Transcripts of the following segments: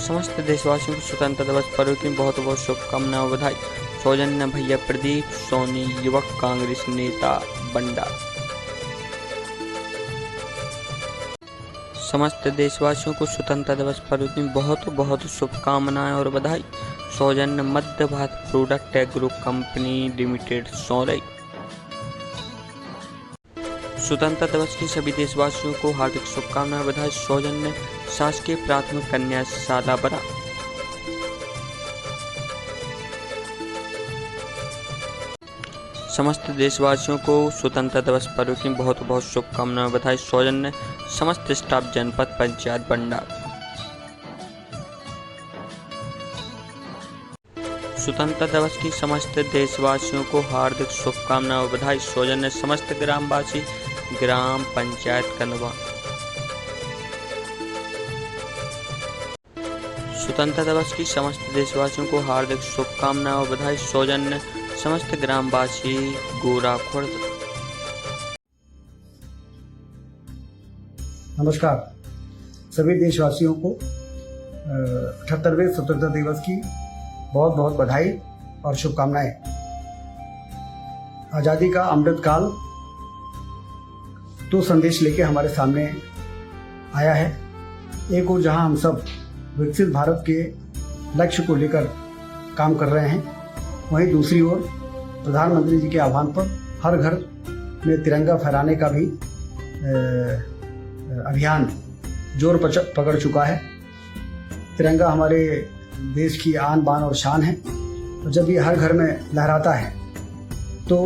समस्त देशवासियों को स्वतंत्रता दिवस पर्व की बहुत बहुत शुभकामनाएं और बधाई। सौजन्य भैया प्रदीप सोनी, युवक कांग्रेस नेता बंडा। समस्त देशवासियों को स्वतंत्रता दिवस पर्व की बहुत बहुत शुभकामनाएं और बधाई। सौजन्य Madhya Bharat product agro company limited Saurai. स्वतंत्रता दिवस की सभी देशवासियों को हार्दिक शुभकामनाएं बधाई। सौजन्य शासकीय प्राथमिक कन्या शाला बरा। समस्त देशवासियों को स्वतंत्रता दिवस पर्व की बहुत बहुत शुभकामनाएं बधाई। सौजन्य समस्त स्टाफ जनपद पंचायत बंडा। स्वतंत्रता दिवस की समस्त देशवासियों को हार्दिक शुभकामनाएं और बधाई। सौजन्य समस्त ग्रामवासी ग्राम पंचायत कनवा। स्वतंत्रता दिवस की समस्त देशवासियों को हार्दिक शुभकामनाएं और बधाई। सौजन्य समस्त ग्रामवासी गोरा खुर्द। नमस्कार सभी देशवासियों को 78वें स्वतंत्रता दिवस की बहुत बहुत बधाई और शुभकामनाएं। आज़ादी का अमृतकाल तो संदेश लेके हमारे सामने आया है। एक ओर जहां हम सब विकसित भारत के लक्ष्य को लेकर काम कर रहे हैं, वहीं दूसरी ओर प्रधानमंत्री जी के आह्वान पर हर घर में तिरंगा फहराने का भी अभियान जोर पकड़ चुका है। तिरंगा हमारे देश की आन बान और शान है, और जब ये हर घर में लहराता है तो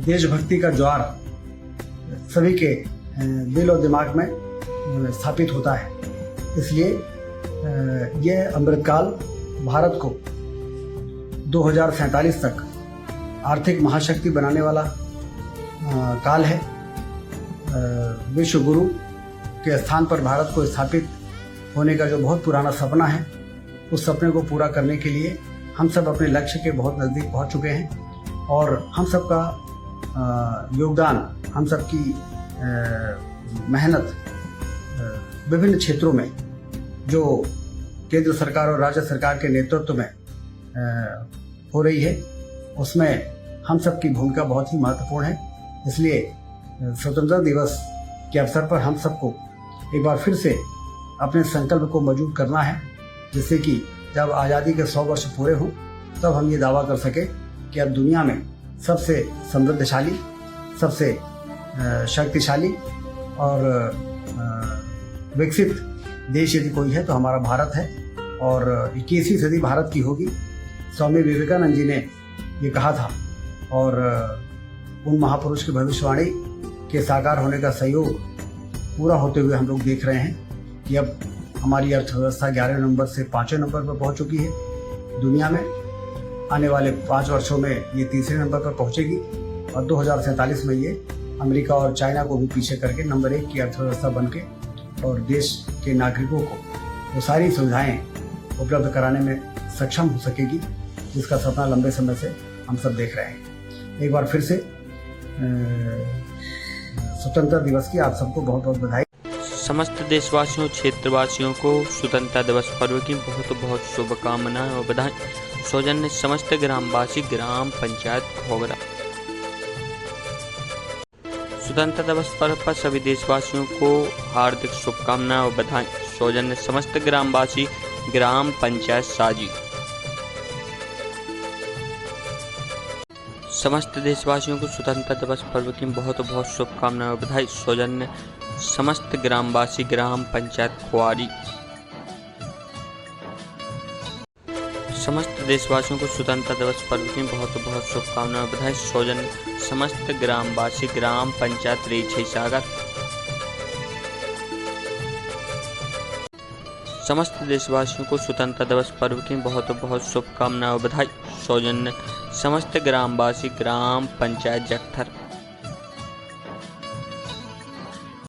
देशभक्ति का ज्वार सभी के दिल और दिमाग में स्थापित होता है। इसलिए यह अमृतकाल भारत को 2047 तक आर्थिक महाशक्ति बनाने वाला काल है। विश्व गुरु के स्थान पर भारत को स्थापित होने का जो बहुत पुराना सपना है, उस सपने को पूरा करने के लिए हम सब अपने लक्ष्य के बहुत नज़दीक पहुंच चुके हैं। और हम सब का योगदान, हम सब की मेहनत विभिन्न क्षेत्रों में जो केंद्र सरकार और राज्य सरकार के नेतृत्व में हो रही है, उसमें हम सब की भूमिका बहुत ही महत्वपूर्ण है। इसलिए स्वतंत्रता दिवस के अवसर पर हम सबको एक बार फिर से अपने संकल्प को मजबूत करना है, जिससे कि जब आज़ादी के 100 वर्ष पूरे हों तब हम ये दावा कर सके कि अब दुनिया में सबसे समृद्धशाली, सबसे शक्तिशाली और विकसित देश यदि कोई है तो हमारा भारत है। और 21वीं सदी भारत की होगी। स्वामी विवेकानंद जी ने ये कहा था, और उन महापुरुष की भविष्यवाणी के साकार होने का सहयोग पूरा होते हुए हम लोग देख रहे हैं कि अब हमारी अर्थव्यवस्था 11 नंबर से 5वें नंबर पर पहुंच चुकी है दुनिया में। आने वाले 5 वर्षों में ये 3रे नंबर पर पहुंचेगी, और 2047 में ये अमेरिका और चाइना को भी पीछे करके नंबर 1 की अर्थव्यवस्था बन के और देश के नागरिकों को वो सारी सुविधाएं उपलब्ध कराने में सक्षम हो सकेगी, जिसका सपना लंबे समय से हम सब देख रहे हैं। एक बार फिर से स्वतंत्रता दिवस की आप सबको बहुत बहुत बधाई। समस्त देशवासियों क्षेत्रवासियों को स्वतंत्रता दिवस पर्व की बहुत बहुत शुभकामनाएं और बधाई। सौजन्य समस्त ग्रामवासी ग्राम पंचायत घोगरा। स्वतंत्रता दिवस पर्व पर सभी देशवासियों को हार्दिक शुभकामनाएं और बधाई। सौजन्य समस्त ग्रामवासी ग्राम पंचायत साजी। समस्त देशवासियों को स्वतंत्रता दिवस पर्व की बहुत बहुत शुभकामनाएं और बधाई। सौजन्य समस्त ग्रामवासी ग्राम पंचायत खुआरी। समस्त देशवासियों को स्वतंत्रता दिवस पर्व की बहुत बहुत शुभकामनाएं और बधाई। सौजन्य समस्त ग्रामवासी ग्राम पंचायत रेछई सागर। समस्त देशवासियों को स्वतंत्रता दिवस पर्व की बहुत बहुत शुभकामनाएं और बधाई। सौजन्य समस्त ग्रामवासी ग्राम पंचायत जखथर।